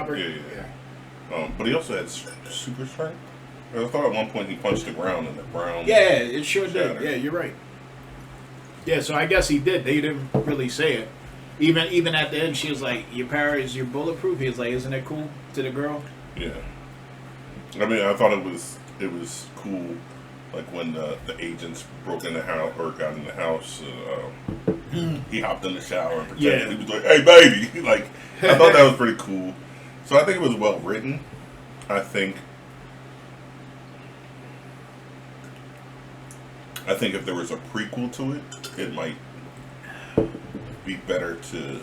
Robert? Yeah. But he also had super strength. I thought at one point he punched the ground and the ground. Yeah, it sure shattered. did. Yeah, you're right. Yeah, so I guess he did. They didn't really say it. Even at the end, she was like, "Your power is your bulletproof." He was like, "Isn't it cool?" To the girl. Yeah. I mean, I thought it was cool, like when the agents broke in the house or got in the house. He hopped in the shower and pretended he was like, "Hey, baby!" Like, I thought that was pretty cool. So I think it was well written. I think if there was a prequel to it, it might be better to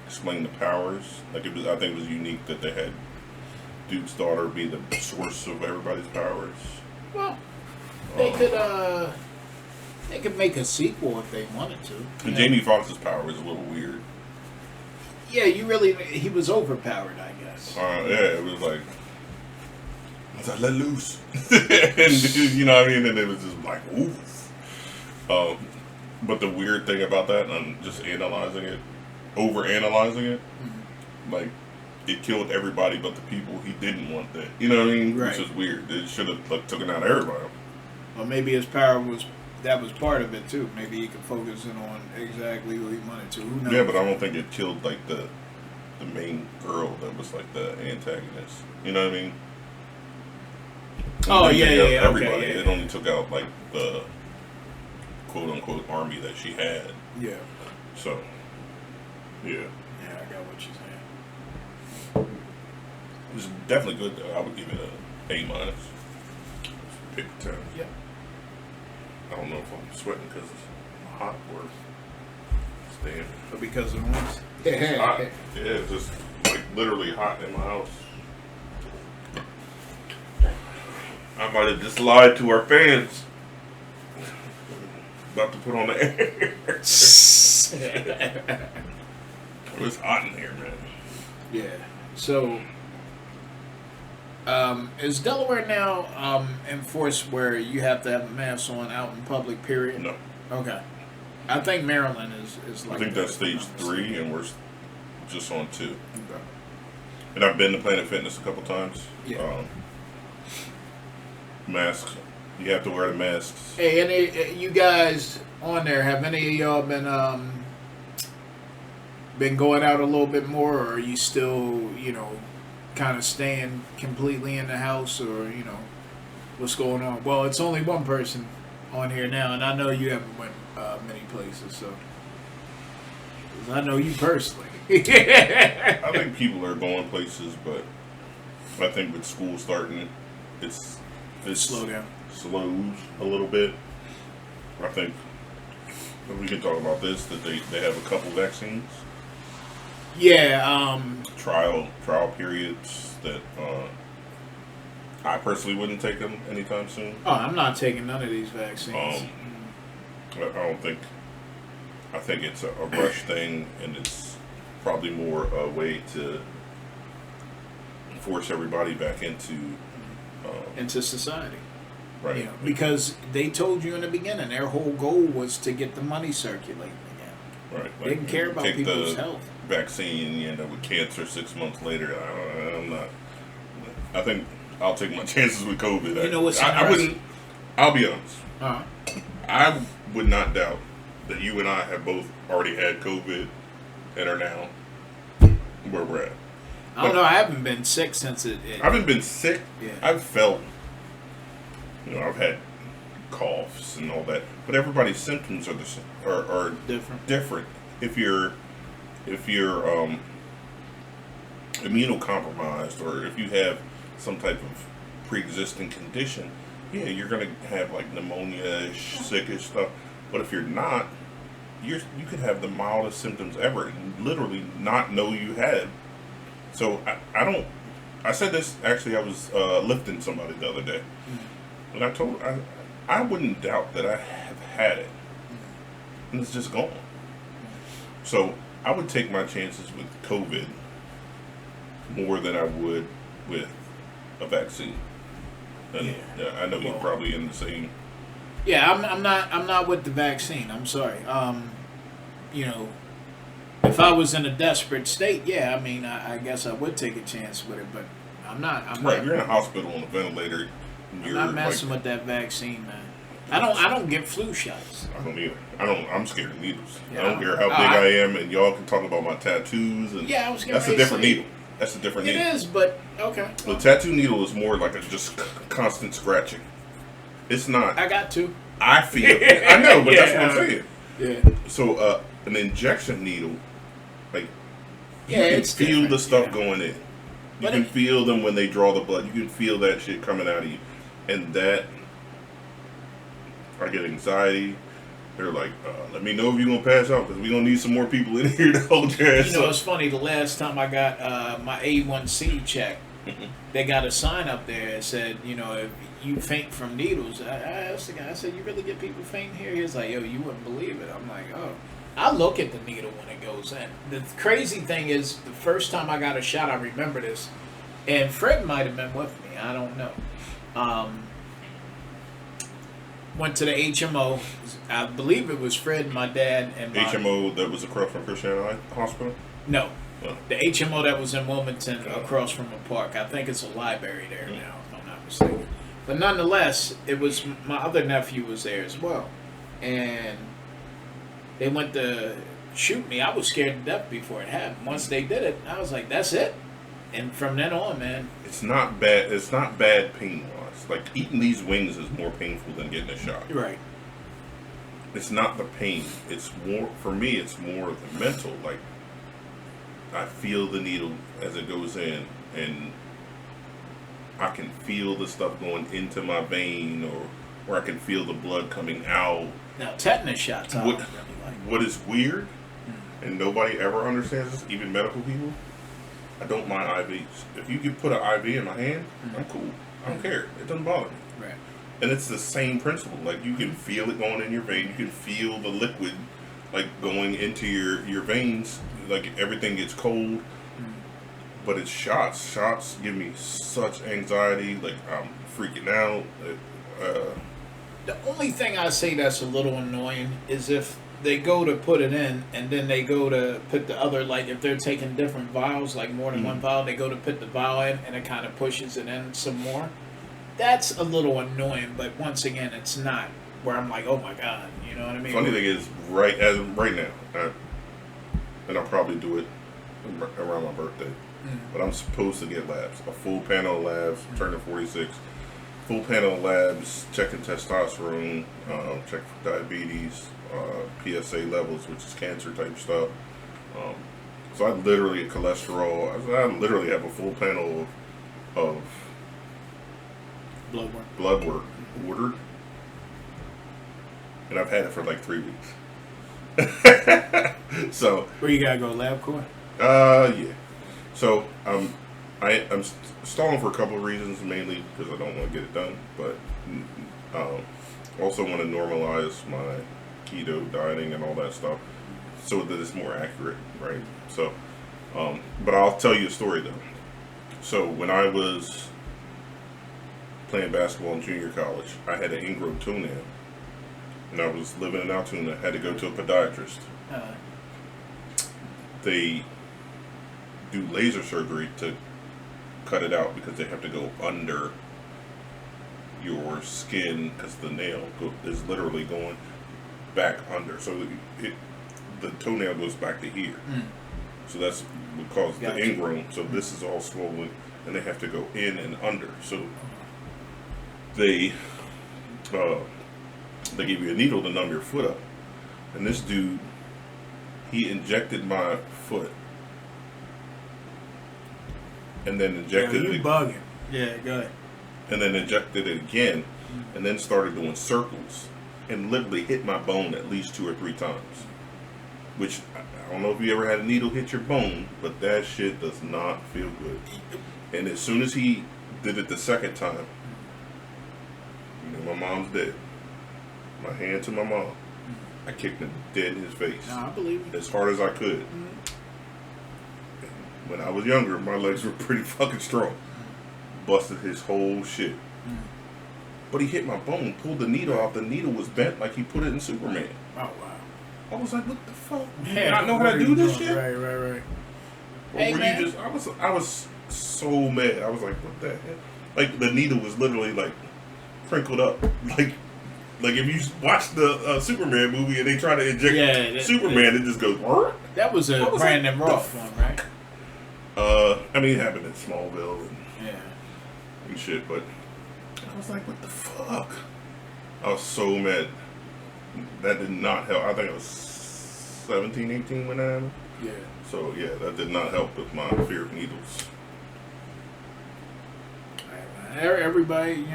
explain the powers. Like I think it was unique that they had Duke's daughter be the source of everybody's powers. Well, they could make a sequel if they wanted to. And Jamie Foxx's power is a little weird. Yeah, he was overpowered, I guess. Yeah, it was like, I was like, let loose. And you know what I mean? And it was just like, oof. But the weird thing about that, and I'm just analyzing it, overanalyzing it, like, it killed everybody but the people he didn't want that. You know what I mean? Right. Which is weird. It should have taken out everybody. Or maybe his power was part of it too. Maybe he could focus in on exactly who he wanted to. Who knows? Yeah, but I don't think it killed like the main girl that was like the antagonist. You know what I mean? Oh yeah, everybody. Okay, yeah. It only took out like the quote unquote army that she had. Yeah. So, yeah. Yeah, I got what you're saying. It was definitely good though. I would give it a A-. Pick 10. Yeah. I don't know if I'm sweating because it's hot or staying. But because of the winds. It's hot. Yeah, it's just like literally hot in my house. I might have just lied to our fans. About to put on the air. It's hot in here, man. Yeah. So, is Delaware now enforced where you have to have a mask on out in public, period? No. Okay. I think Maryland is like I think that's stage 3 and we're just on 2. Okay. And I've been to Planet Fitness a couple times. Yeah. Masks. You have to wear the masks. Hey, any you guys on there, have any of y'all been going out a little bit more, or are you still, kind of staying completely in the house, or, what's going on? Well, it's only one person on here now, and I know you haven't went many places, so 'cause I know you personally. I think people are going places, but I think with school starting, it's Slow down. Slows a little bit. I think we can talk about this, that they have a couple vaccines. Yeah. Trial periods that I personally wouldn't take them anytime soon. Oh, I'm not taking none of these vaccines. I don't think. I think it's a rush thing, and it's probably more a way to force everybody back into society. Right. Because they told you in the beginning their whole goal was to get the money circulating again. Right. They didn't care about people's health. Vaccine, you end up with cancer 6 months later. I'm not. I think I'll take my chances with COVID. You know what's I wouldn't. I'll be honest. Uh-huh. I would not doubt that you and I have both already had COVID and are now where we're at. I don't know. I haven't been sick since it. I haven't been sick. Yeah. I've felt. I've had coughs and all that, but everybody's symptoms are are different. If you're immunocompromised, or if you have some type of pre-existing condition, yeah, you're gonna have like pneumonia-ish, sickish stuff. But if you're not, you could have the mildest symptoms ever and literally not know you had it. So I don't. I said this actually. I was lifting somebody the other day, and I told I wouldn't doubt that I have had it, and it's just gone. So I would take my chances with COVID more than I would with a vaccine. And I know you're probably in the same. Yeah, I'm not with the vaccine. I'm sorry. If I was in a desperate state, yeah, I mean, I guess I would take a chance with it, but I'm not. I'm Right, not. you're in a hospital on a ventilator. I'm You're not messing like, with that vaccine, man. I don't get flu shots. I don't either. I'm scared of needles. Yeah, I don't care how big I am, and y'all can talk about my tattoos, and Yeah, I was getting that's a ready to different say- needle. That's a different It needle. is, but okay. The tattoo needle is more like a just constant scratching. It's not. I got to. I feel. I know, but that's what I'm Yeah. saying. Yeah. So, an injection needle, like you Yeah, can it's feel different, the stuff yeah. going in. You But can it- feel them when they draw the blood. You can feel that shit coming out of you, and that I get anxiety. They're like, let me know if you're gonna pass out because we're gonna need some more people in here to hold your ass You know, up. it's funny. The last time I got my A1C checked, they got a sign up there that said, you know, if you faint from needles. I asked the guy, I said, you really get people faint here? He was like, yo, you wouldn't believe it. I'm like, oh. I look at the needle when it goes in. The crazy thing is, the first time I got a shot, I remember this, and Fred might have been with me. I don't know. Went to the HMO. I believe it was Fred, my dad, and my HMO that was across from Christiana Hospital. No, Oh. the HMO that was in Wilmington, across from a park. I think it's a library there now, if I'm not mistaken. But nonetheless, it was my other nephew was there as well, and they went to shoot me. I was scared to death before it happened. Once they did it, I was like, "That's it." And from then on, man, It's not bad. It's not bad pain wise. Like eating these wings is more painful than getting a shot. right? It's not the pain. It's more for me. It's more the mental. Like I feel the needle as it goes in, and I can feel the stuff going into my vein, or I can feel the blood coming out. Now tetanus shots, I What- don't really like. What is weird, and nobody ever understands this, even medical people. I don't mind IVs. If you can put an IV in my hand, I'm cool. I don't care. It doesn't bother me. Right. And it's the same principle. Like you can feel it going in your vein. You can feel the liquid like going into your veins. Like everything gets cold. But it's shots. Shots give me such anxiety. Like I'm freaking out. The only thing I say that's a little annoying is if they go to put it in and then they go to put the other, like if they're taking different vials, like more than one vial, they go to put the vial in and it kind of pushes it in some more. That's a little annoying, but once again, it's not where I'm like, oh my God, you know what I mean? Funny thing is, right now, and I'll probably do it around my birthday. But I'm supposed to get labs, a full panel of labs. I'm turning 46. Full panel of labs, checking testosterone, check for diabetes, PSA levels, which is cancer type stuff. So I literally cholesterol. I literally have a full panel of Blood work. blood work ordered, and I've had it for like 3 weeks. So Where you gotta go, LabCorp? yeah. So I'm stalling for a couple of reasons, mainly because I don't want to get it done, but also want to normalize my keto dieting and all that stuff so that it's more accurate, right? So, but I'll tell you a story though. So when I was playing basketball in junior college, I had an ingrown toenail, and I was living in Altoona. Had to go to a podiatrist. They do laser surgery to cut it out because they have to go under your skin because the nail is literally going back under. So the toenail goes back to here. So that's what causes the Gotcha. ingrown. So this is all swollen, and they have to go in and under. So they give you a needle to numb your foot up. And this dude, he injected my foot. And then injected you it, bugging. Yeah, go ahead. and then injected it again, and then started doing circles, and literally hit my bone at least 2 or 3 times. Which I don't know if you ever had a needle hit your bone, but that shit does not feel good. And as soon as he did it the second time, you know, my mom's dead. My hand to my mom. I kicked him dead in his face No, I believe you. as hard as I could. When I was younger, my legs were pretty fucking strong. Busted his whole shit. But he hit my bone, pulled the needle out. The needle was bent like he put it in Superman. Oh wow. I was like, what the fuck? Do you Yeah, not know how what to are do you this doing? shit? Right, right, right. Or Hey, were man. you just? I was so mad. I was like, what the hell? Like the needle was literally like crinkled up, like if you watch the Superman movie and they try to inject Superman, it just goes. Whirr. That was a Brandon like, Roth one, right? I mean, it happened in Smallville Yeah. and shit, but I was like, what the fuck? I was so mad. That did not help. I think I was 17, 18 when that happened. Yeah. So yeah, that did not help with my fear of needles. Everybody,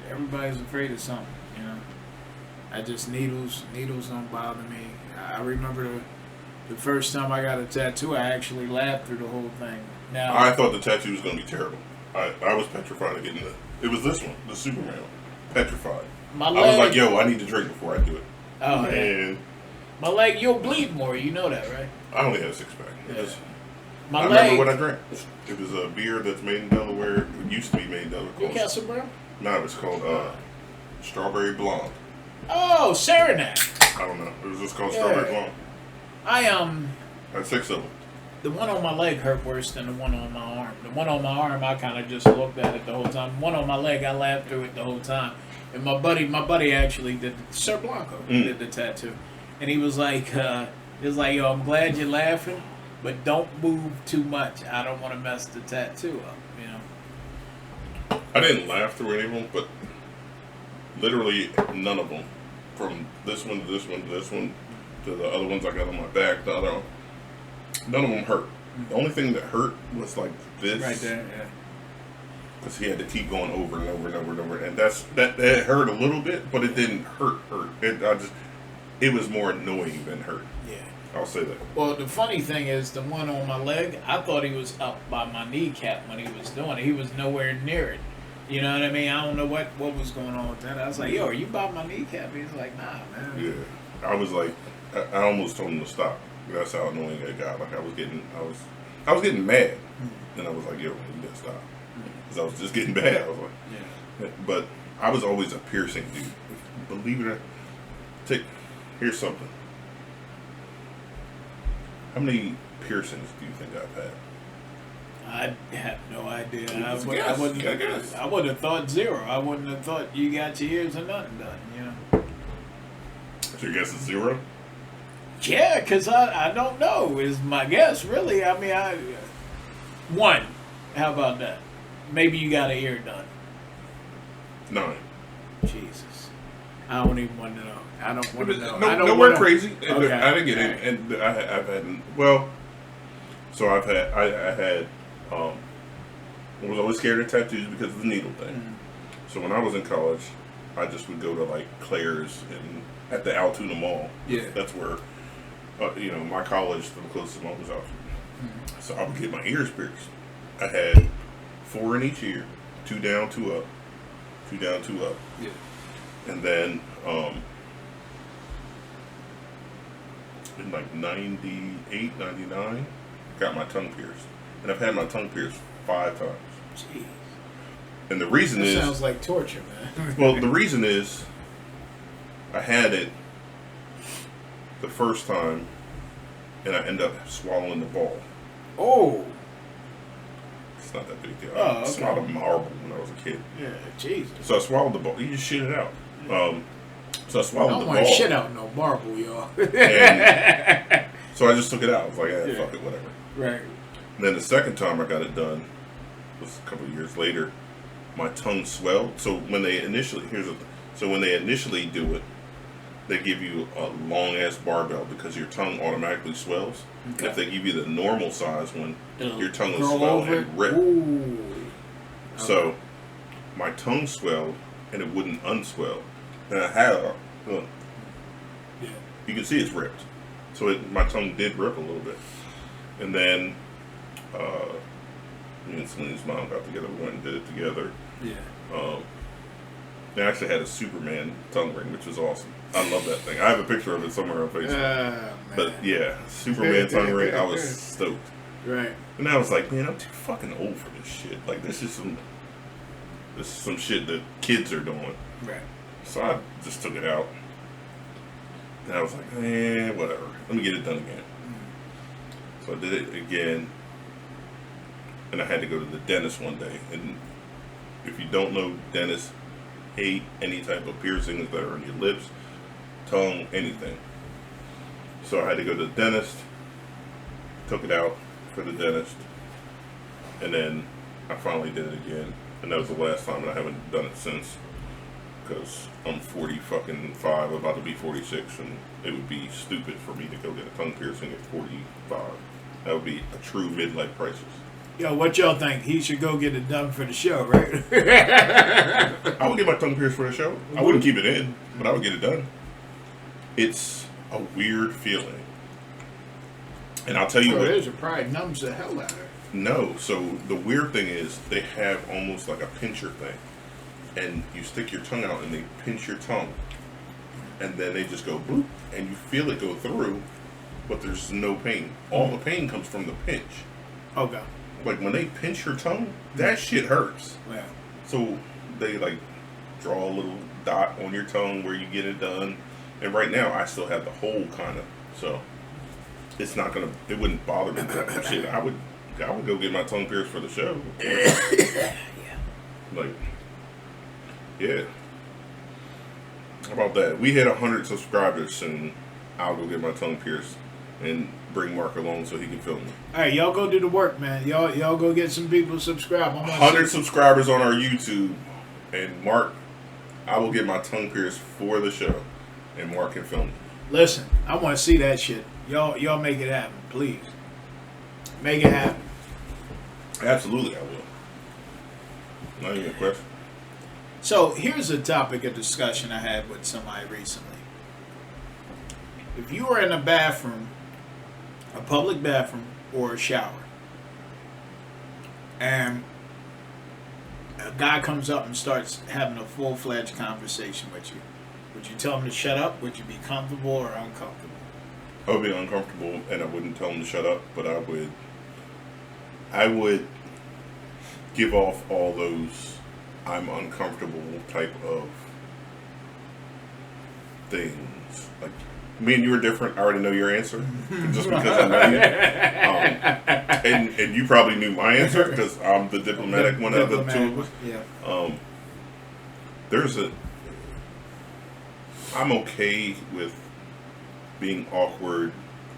everybody's afraid of something, I just, needles don't bother me. I remember the first time I got a tattoo, I actually laughed through the whole thing. Now, I thought the tattoo was going to be terrible. I was petrified of getting it was this one, the Superman one. Petrified. my I leg, was like, yo, I need to drink before I do it. oh, yeah. And My leg, you'll bleed more, you know that, right? I only had a 6-pack. Yeah. I My remember leg, what I drank. It was a beer that's made in Delaware. It used to be made in Delaware. Newcastle, bro? No, it was called Strawberry Blonde. Oh, Saranac. I don't know. It was just called Yeah. Strawberry Blonde. I had 6 of them. The one on my leg hurt worse than the one on my arm. The one on my arm, I kind of just looked at it the whole time. The one on my leg, I laughed through it the whole time. And my buddy actually did, Sir Blanco did the tattoo, and he was like, yo, I'm glad you're laughing, but don't move too much. I don't want to mess the tattoo up, I didn't laugh through any of them, but literally none of them. From this one to this one to this one to the other ones I got on my back, the other one, none of them hurt. The only thing that hurt was like this. Right there, yeah. Because he had to keep going over and over and over and over. And that hurt a little bit, but it didn't hurt. It was more annoying than hurt. Yeah. I'll say that. Well, the funny thing is, the one on my leg, I thought he was up by my kneecap when he was doing it. He was nowhere near it. You know what I mean? I don't know what was going on with that. I was like, yo, are you by my kneecap? He's like, nah, man. Yeah. I was like, I almost told him to stop. That's how annoying it got. Like I was getting mad. And I was like, yo, you gotta stop. Because I was just getting bad. I was like, Yeah. But I was always a piercing dude. Believe it or not. Here's something. How many piercings do you think I've had? I have no idea. Just guess. I would have thought 0. I wouldn't have thought you got your ears or nothing done, So your guess is 0? Yeah, because I don't know is my guess, really. I mean, 1. How about that? Maybe you got an ear done. 9. Jesus. I don't even want to know. I don't want to know. Nowhere crazy. Okay. I didn't get it, and I've had. Well, so I had. I was always scared of tattoos because of the needle thing. Mm-hmm. So when I was in college, I just would go to like Claire's and at the Altoona Mall. Yeah. That's where, my college, the closest mall was Altoona. Mm-hmm. So I would get my ears pierced. I had 4 in each ear, 2 down, 2 up, 2 down, 2 up. Yeah. And then in like 98, 99, got my tongue pierced. And I've had my tongue pierced 5 times. Jeez. And the reason That is... sounds like torture, man. Well, the reason is I had it the first time and I ended up swallowing the ball. Oh. It's not that big a deal. Oh, I okay. swallowed a marble when I was a kid. Yeah, Jesus. So I swallowed the ball. You just shit it out. So I I swallowed don't the want to ball. shit out no marble, y'all. And so I just took it out. I was like, Yeah. fuck it, whatever. Right. And then the second time I got it done was a couple of years later. My tongue swelled. So when they initially do it, they give you a long ass barbell because your tongue automatically swells. Okay. And if they give you the normal size one, It'll your tongue will curl swell over and rip. Ooh. So my tongue swelled and it wouldn't unswell. And I had look, Yeah. you can see it's ripped. So my tongue did rip a little bit. And then me and Celine's mom got together, we went and did it together. Yeah. They actually had a Superman tongue ring, which was awesome. I love that thing. I have a picture of it somewhere on Facebook. Man. But yeah, Superman tongue ring, I was stoked. Right. And I was like, man, I'm too fucking old for this shit. Like this is some shit that kids are doing. Right. So I just took it out. And I was like, whatever. Let me get it done again. So I did it again. And I had to go to the dentist one day. And if you don't know, dentists hate any type of piercings that are on your lips, tongue, anything. So I had to go to the dentist, took it out for the dentist, and then I finally did it again. And that was the last time, and I haven't done it since. Because I'm 45, about to be 46, and it would be stupid for me to go get a tongue piercing at 45. That would be a true midlife crisis. Yo, what y'all think? He should go get it done for the show, right? I would get my tongue pierced for the show. I wouldn't keep it in, but I would get it done. It's a weird feeling. And I'll tell you what. It is. It probably numbs the hell out of it. No, so the weird thing is they have almost like a pincher thing. And you stick your tongue out and they pinch your tongue. And then they just go boop, and you feel it go through, but there's no pain. All the pain comes from the pinch. Okay. Like when they pinch your tongue, that shit hurts. Yeah. So they like draw a little dot on your tongue where you get it done. And right now I still have the hole kind of. So it's not gonna, it wouldn't bother me that much. Shit, I would go get my tongue pierced for the show. Yeah. Like, yeah. How about that? We hit 100 subscribers soon. I'll go get my tongue pierced and bring Mark along so he can film me. All right, y'all go do the work, man. Y'all go get some people subscribed. 100 subscribers on our YouTube, and Mark, I will get my tongue pierced for the show, and Mark can film me. Listen, I want to see that shit. Y'all make it happen, please. Make it happen. Absolutely, I will. Not even a question. So here's a topic of discussion I had with somebody recently. If you were in a bathroom, a public bathroom, or a shower, and a guy comes up and starts having a full-fledged conversation with you, would you tell him to shut up? Would you be comfortable or uncomfortable? I would be uncomfortable, and I wouldn't tell him to shut up, but I would give off all those I'm uncomfortable type of things. Like, me and you are different. I already know your answer just because I know you. And you probably knew my answer because I'm the diplomatic one of the two of us. Yeah. I'm okay with being awkward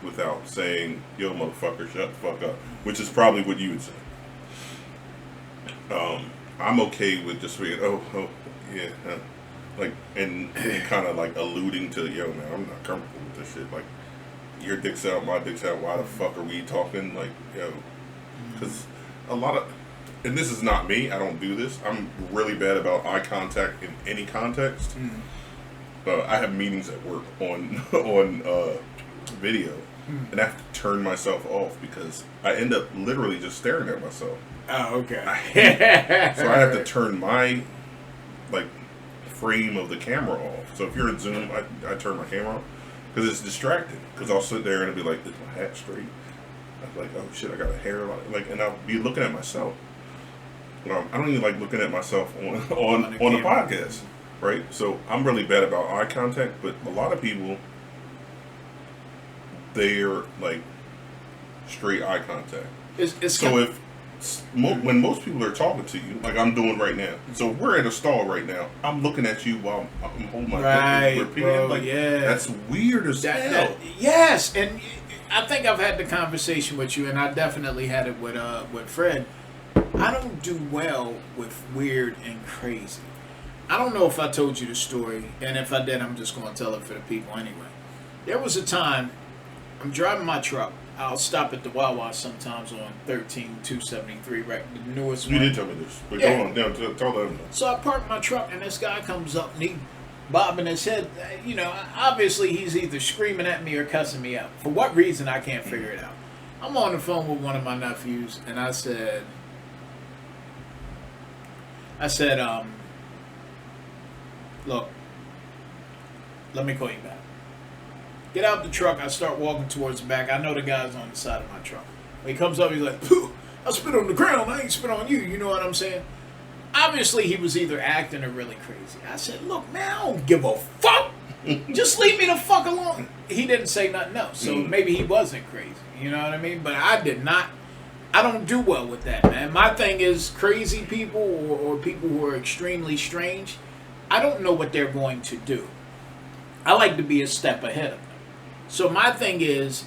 without saying, yo, motherfucker, shut the fuck up, which is probably what you would say. I'm okay with just being, oh, yeah, like, and kind of like alluding to, yo, man, I'm not comfortable with this shit. Like, your dick's out, my dick's out. Why the fuck are we talking? Like, yo, because a lot of, and this is not me. I don't do this. I'm really bad about eye contact in any context. I have meetings at work on video, and I have to turn myself off because I end up literally just staring at myself. Oh, okay. So I have to turn my like frame of the camera off. So if you're in Zoom, I turn my camera off because it's distracting. Because I'll sit there and I'll be like, is my hat straight? I'm like, oh shit, I got a hair like, and I'll be looking at myself. I don't even like looking at myself on the podcast, right? So I'm really bad about eye contact, but a lot of people, they're like straight eye contact. When most people are talking to you, like I'm doing right now, so we're at a stall right now. I'm looking at you while I'm holding my right, bro, like, yeah, that's weird as hell. Yes, and I think I've had the conversation with you, and I definitely had it with Fred. I don't do well with weird and crazy. I don't know if I told you the story, and if I did, I'm just going to tell it for the people anyway. There was a time I'm driving my truck. I'll stop at the Wawa sometimes on 13273, right? The newest one. You did tell me this, but yeah. Go on. Now, tell them. So I park my truck, and this guy comes up, and he bobbing his head. You know, obviously he's either screaming at me or cussing me out. For what reason, I can't figure it out. I'm on the phone with one of my nephews, and I said, look, let me call you back. Get out the truck. I start walking towards the back. I know the guy's on the side of my truck. When he comes up, he's like, "Pooh, I spit on the ground. I ain't spit on you." You know what I'm saying? Obviously, he was either acting or really crazy. I said, "Look, man, I don't give a fuck. Just leave me the fuck alone. He didn't say nothing else, so maybe he wasn't crazy. You know what I mean? But I did not. I don't do well with that, man. My thing is crazy people or people who are extremely strange. I don't know what they're going to do. I like to be a step ahead of them. So my thing is,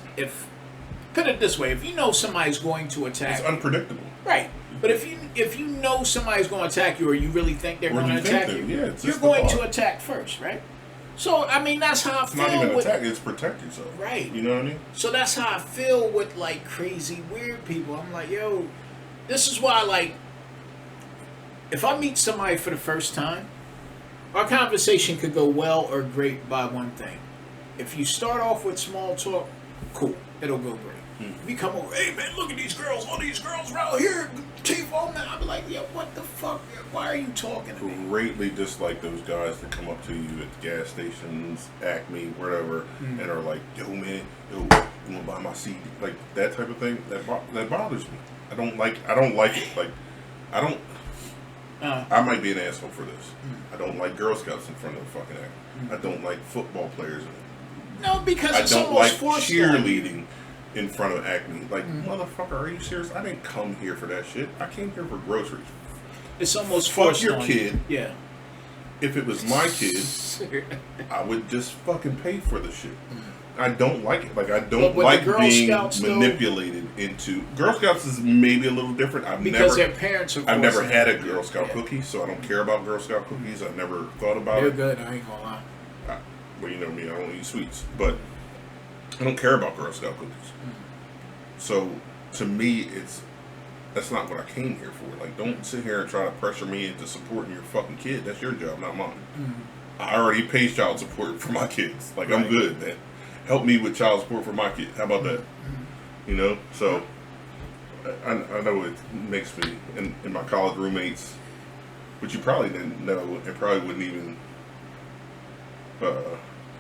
put it this way, if you know somebody's going to attack, It's unpredictable. right? But if you know somebody's going to attack you, or you really think they're Or going you to think attack they- you, yeah, it's you're just the going thought. to attack first, right? So I mean, that's how I It's feel. not even with, attack, it's protect yourself. Right. You know what I mean? So that's how I feel with like crazy weird people. I'm like, yo, this is why like, if I meet somebody for the first time, our conversation could go well or great by one thing. If you start off with small talk, cool, it'll go great. If you come over, hey man, look at these girls, all these girls around here, chief on that. I'll be like, yo, what the fuck? Why are you talking to me? Greatly dislike those guys that come up to you at gas stations, Acme, wherever, and are like, yo man, yo, you wanna buy my CD? Like that type of thing. That bothers me. I don't like it. Like I don't. I might be an asshole for this. I don't like Girl Scouts in front of the fucking Acme. I don't like football players. No, because I it's don't almost like forced on you. cheerleading in front of Acme. Like, motherfucker, are you serious? I didn't come here for that shit. I came here for groceries. It's almost Fuck forced your on kid. You. Yeah. If it was my kid, I would just fucking pay for the shit. I don't like it. Like, I But don't with like the Girl being Scouts, though- manipulated into. Girl Scouts is maybe a little different. Because their parents are. I've never forcing had a them. Girl Scout Yeah. cookie, so I don't care about Girl Scout cookies. I've never thought about They're it. good. I ain't gonna lie. Well, you know me, I don't eat sweets, but I don't care about Girl Scout cookies. So to me, that's not what I came here for. Like, don't sit here and try to pressure me into supporting your fucking kid. That's your job, not mine. I already pay child support for my kids. Like, I'm Right. good, man. Help me with child support for my kid. How about that? You know, so I know it makes me and my college roommates, which you probably didn't know and probably wouldn't even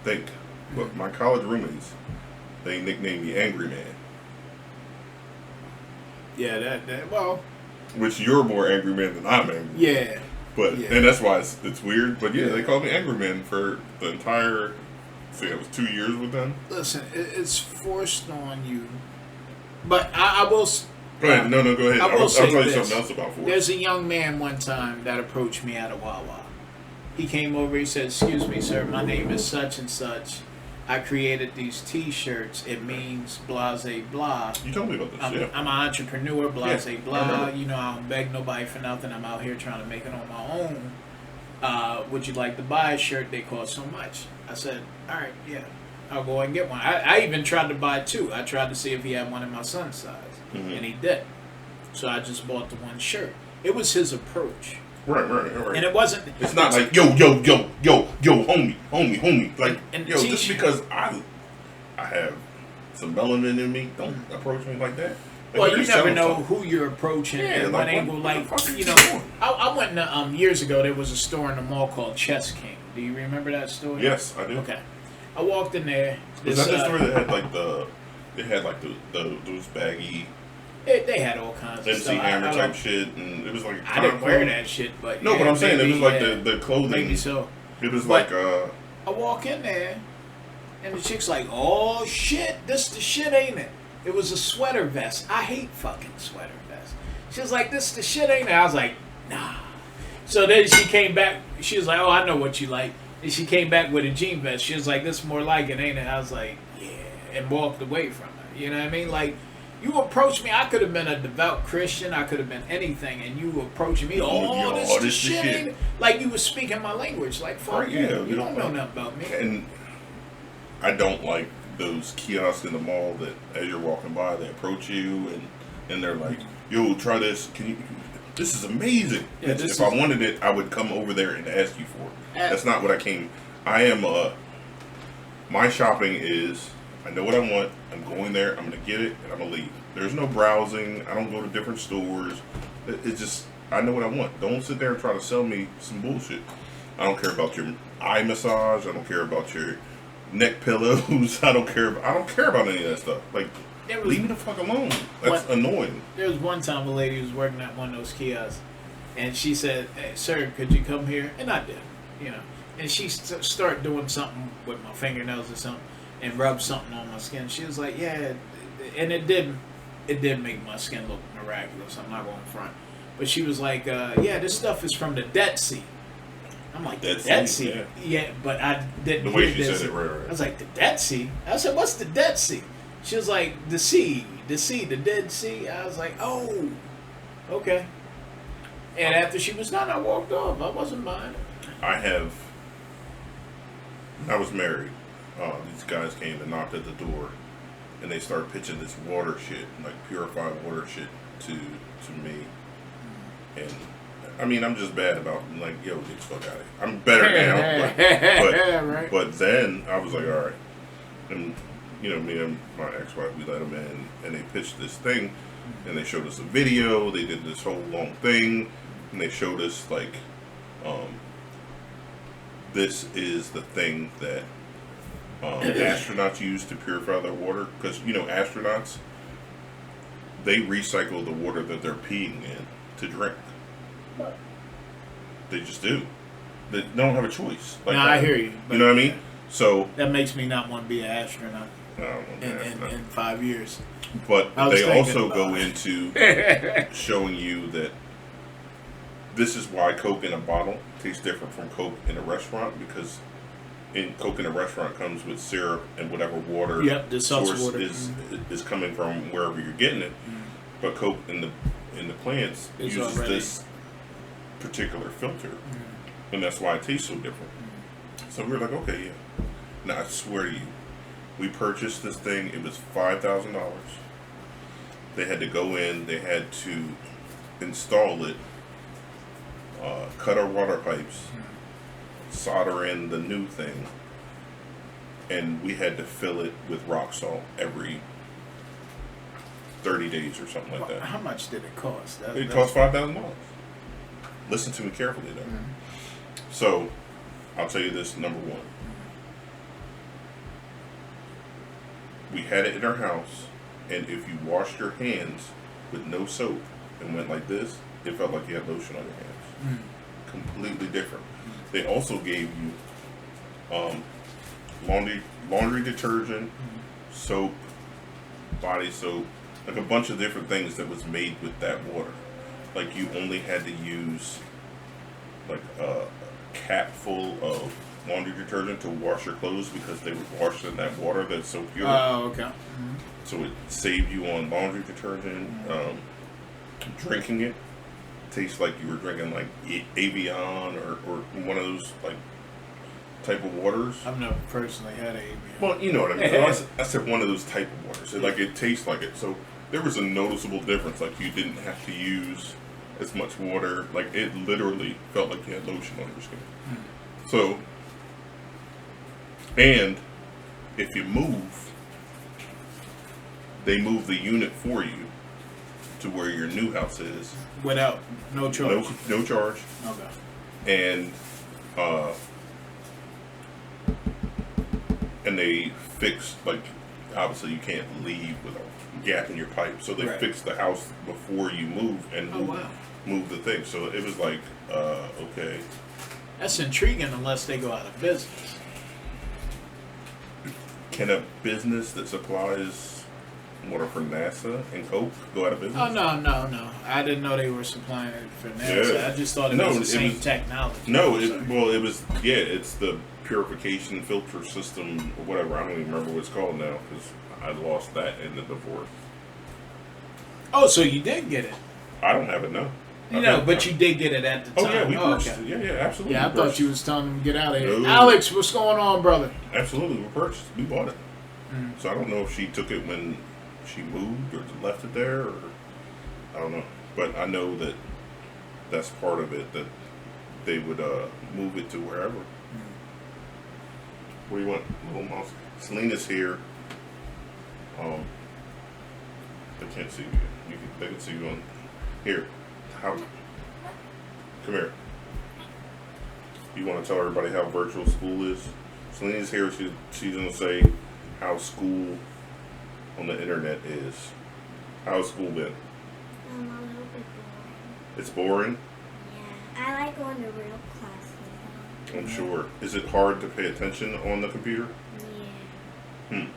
think, but my college roommates, they nicknamed me Angry Man. Yeah, that well, Which you're more Angry Man than I'm angry. yeah. But Yeah. and that's why it's weird. But yeah, they called me Angry Man for the entire. See, it was 2 years with them. Listen, it's forced on you. But I will. Go ahead. No, go ahead. I will I'll say tell you this. something else about Force. There's a young man one time that approached me at a Wawa. He came over. He said, "Excuse me, sir. My name is such and such. I created these T-shirts. It means blase blah. You told me about this. I'm Yeah. an entrepreneur, blase Yeah, I blah. remember. You know, I don't beg nobody for nothing. I'm out here trying to make it on my own. Would you like to buy a shirt? They cost so much." I said, "All right, yeah, I'll go and get one." I even tried to buy two. I tried to see if he had one in my son's size, and he didn't. So I just bought the one shirt. It was his approach, Right. and it wasn't. It's not like yo, homie. Like And yo, just t-shirt. because I have some melanin in me, don't approach me like that. Like, Well, you're you never selling know something. who you're approaching Yeah, and like, what angle. what Like, the fuck are you you know, doing? I went to, years ago. There was a store in the mall called Chess King. Do you remember that store? Yes, I do. Okay. I walked in there. Was This, that the story that had like those baggy They had all kinds of MC stuff. Hammer I type shit, and it was like I didn't wear that shit, but No, yeah, but I'm saying it maybe, was like yeah, the clothing. maybe so. It was But- like I walk in there, and the chick's like, "Oh shit, this the shit, ain't it?" It was a sweater vest. I hate fucking sweater vests. She was like, "This the shit, ain't it?" I was like, "Nah." So then she came back. She was like, "Oh, I know what you like." And she came back with a jean vest. She was like, "This more like it, ain't it?" I was like, "Yeah," and walked away from her. You know what I mean? Like, you approached me. I could have been a devout Christian. I could have been anything, and you approaching me. Oh, this the shit, ain't it?" Like you was speaking my language. Like, fuck Right, you. yeah, You don't know nothing about me. and I don't like those kiosks in the mall that as you're walking by they approach you and they're like, "Yo, try this. Can you? This is amazing." Yeah, this if I is- wanted it, I would come over there and ask you for it. Yeah. That's not what I came. I am my shopping is I know what I want. I'm going there. I'm gonna get it and I'm gonna leave. There's no browsing. I don't go to different stores. It's just I know what I want. Don't sit there and try to sell me some bullshit. I don't care about your eye massage. I don't care about your neck pillows. I don't care about any of that stuff. Like, There was- leave me the fuck alone. That's What? annoying. There was one time a lady was working at one of those kiosks, and she said, "Hey, sir, could you come here?" And I did, you know. and she start doing something with my fingernails or something, and rub something on my skin. She was like, "Yeah," and it did make my skin look miraculous. I'm not going front, but she was like, "Yeah, this stuff is from the Dead Sea." I'm like, "The Dead Sea?" Yeah, but I didn't. The way hear she this. said it, right. I was like, "The Dead Sea?" I said, "What's the Dead Sea?" She was like, the sea, the Dead Sea. I was like, "Oh, okay." And after she was done, I walked off. I wasn't buying it. I was married. These guys came and knocked at the door, and they started pitching this water shit, like purified water shit, to me. And I mean, I'm just bad about like, yo, get the fuck out of here. I'm better now, Right. but then I was like, all right. And you know, me and my ex-wife, we let them in, and they pitched this thing, and they showed us a video. They did this whole long thing, and they showed us like, this is the thing that astronauts use to purify their water, because you know, astronauts, they recycle the water that they're peeing in to drink. They just do. They don't have a choice. Like, no, I hear you. You know what I mean? So that makes me not want to be an astronaut I don't know, in 5 years. but I was they thinking also about go it. into showing you that this is why Coke in a bottle tastes different from Coke in a restaurant, because in Coke in a restaurant comes with syrup and whatever water Yep, the source water. is coming from wherever you're getting it. But Coke in the plants It's uses already- this particular filter, and that's why it tastes so different. So we were like, okay, yeah. Now I swear to you, we purchased this thing. It was $5,000. They had to go in. They had to install it, cut our water pipes, solder in the new thing, and we had to fill it with rock salt every 30 days or something like that. How much did it cost? It cost $5,000. Listen to me carefully, though. So, I'll tell you this, number one. We had it in our house, and if you washed your hands with no soap and went like this, it felt like you had lotion on your hands. Completely different. They also gave you laundry detergent, soap, body soap, like a bunch of different things that was made with that water. Like you only had to use like a cap full of laundry detergent to wash your clothes, because they were washed in that water that's so pure. Oh, okay. So it saved you on laundry detergent. Drinking it tastes like you were drinking like Avion or one of those like type of waters. I've never personally had a. Well, you know what I mean. I said one of those type of waters. Like it tastes like it. So there was a noticeable difference. Like you didn't have to use as much water. Like it literally felt like you had lotion on your skin. So, and if you move, they move the unit for you to where your new house is. Without no charge. No charge. Okay. And they fix, like, obviously you can't leave with a gap in your pipe, so they Right. fix the house before you move and Oh, wow. move the thing. So it was like, okay. That's intriguing unless they go out of business. Can a business that supplies water for NASA and Coke go out of business? Oh, no. I didn't know they were supplying it for NASA. Yeah. I just thought it was the same technology. No, it's the purification filter system or whatever. I don't even remember what it's called now, because I lost that in the divorce. Oh, so you did get it. I don't have it now. But you did get it at the Oh time. yeah, we purchased okay. it. Yeah, absolutely. Yeah, I we thought purchased you was telling them to get out of here. No. Alex, what's going on, brother? it. Absolutely, we purchased it. We bought it. So I don't know if she took it when she moved or left it there, or I don't know. But I know that that's part of it, that they would move it to wherever. What do you want, little mouse? Selena's here. They can't see you. They can see you on here. How? Come here. You want to tell everybody how virtual school is? Selena's here. She's gonna say how school on the internet is. How's school been? A little bit boring. It's boring. Yeah, I like going to real classes. I'm sure. Is it hard to pay attention on the computer? Yeah. Hmm.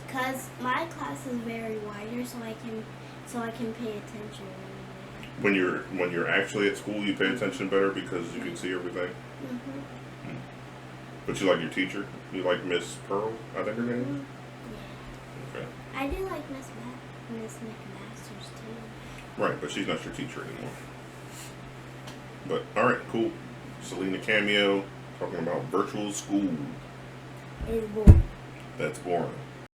Because my class is very wider, so I can pay attention. When you're actually at school, you pay attention better because you can see everything. Mhm. But you like your teacher? You like Miss Pearl? I think her name. Mhm. Okay. Yeah. I do like Miss McMasters too. Right, but she's not your teacher anymore. But all right, cool. Selena Cameo talking about virtual school. It's boring. That's boring.